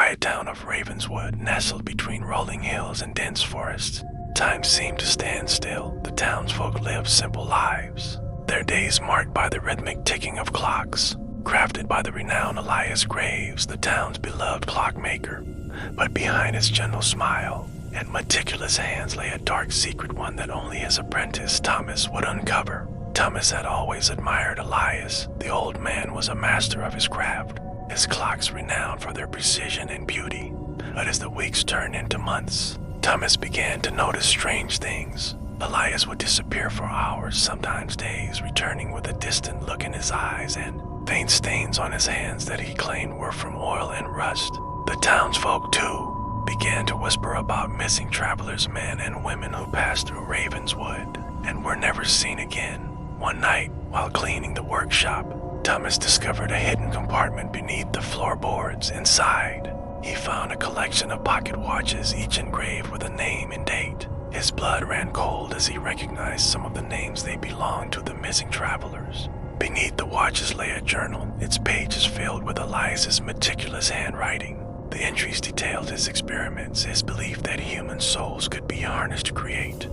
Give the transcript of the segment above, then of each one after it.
quiet town of Ravenswood, nestled between rolling hills and dense forests, time seemed to stand still. The townsfolk lived simple lives, their days marked by the rhythmic ticking of clocks, crafted by the renowned Elias Graves, the town's beloved clockmaker. But behind his gentle smile and meticulous hands lay a dark secret, one that only his apprentice, Thomas, would uncover. Thomas had always admired Elias. The old man was a master of his craft, his clocks renowned for their precision and beauty. But as the weeks turned into months, Thomas began to notice strange things. Elias would disappear for hours, sometimes days, returning with a distant look in his eyes and faint stains on his hands that he claimed were from oil and rust. The townsfolk, too, began to whisper about missing travelers, men and women who passed through Ravenswood and were never seen again. One night, while cleaning the workshop, Thomas discovered a hidden compartment beneath the floorboards. Inside, he found a collection of pocket watches, each engraved with a name and date. His blood ran cold as he recognized some of the names. They belonged to the missing travelers. Beneath the watches lay a journal, its pages filled with Elias's meticulous handwriting. The entries detailed his experiments, his belief that human souls could be harnessed to create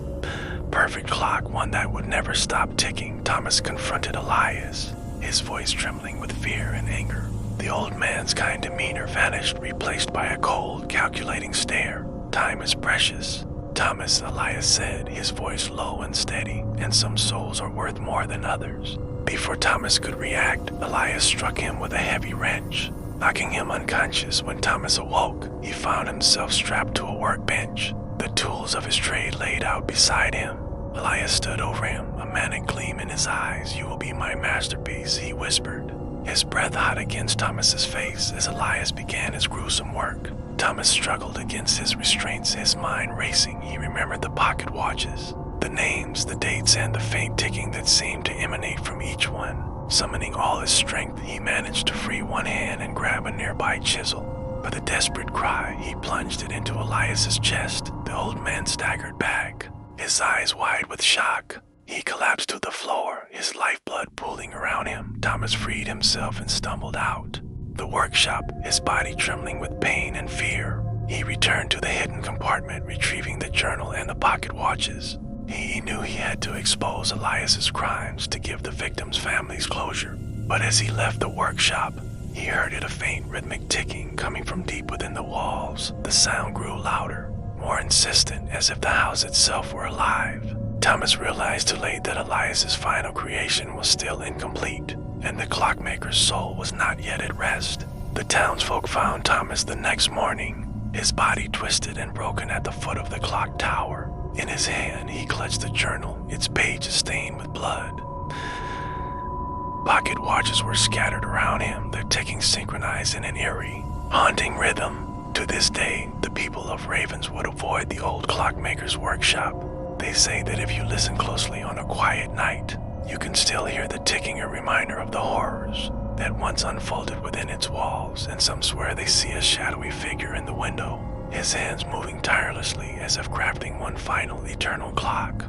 perfect clock, one that would never stop ticking. Thomas confronted Elias, his voice trembling with fear and anger. The old man's kind demeanor vanished, replaced by a cold, calculating stare. "Time is precious, Thomas," Elias said, his voice low and steady, "and some souls are worth more than others." Before Thomas could react, Elias struck him with a heavy wrench, knocking him unconscious. When Thomas awoke, he found himself strapped to a workbench, the tools of his trade laid out beside him. Elias stood over him, a manic gleam in his eyes. "You will be my masterpiece," he whispered, his breath hot against Thomas's face. As Elias began his gruesome work, Thomas struggled against his restraints, his mind racing. He remembered the pocket watches, the names, the dates, and the faint ticking that seemed to emanate from each one. Summoning all his strength, he managed to free one hand and grab a nearby chisel. With a desperate cry, he plunged it into Elias's chest. The old man staggered back, his eyes wide with shock. He collapsed to the floor, his lifeblood pooling around him. Thomas freed himself and stumbled out the workshop, his body trembling with pain and fear. He returned to the hidden compartment, retrieving the journal and the pocket watches. He knew he had to expose Elias's crimes to give the victims' families closure. But as he left the workshop, he heard a faint rhythmic ticking coming from deep within the walls. The sound grew louder, more insistent, as if the house itself were alive. Thomas realized too late that Elias's final creation was still incomplete, and the clockmaker's soul was not yet at rest. The townsfolk found Thomas the next morning, his body twisted and broken at the foot of the clock tower. In his hand, he clutched the journal, its pages stained with blood. Pocket watches were scattered around him, their ticking synchronized in an eerie, haunting rhythm. To this day, the people of Ravenswood avoid the old clockmaker's workshop. They say that if you listen closely on a quiet night, you can still hear the ticking, a reminder of the horrors that once unfolded within its walls. And some swear they see a shadowy figure in the window, his hands moving tirelessly as if crafting one final eternal clock.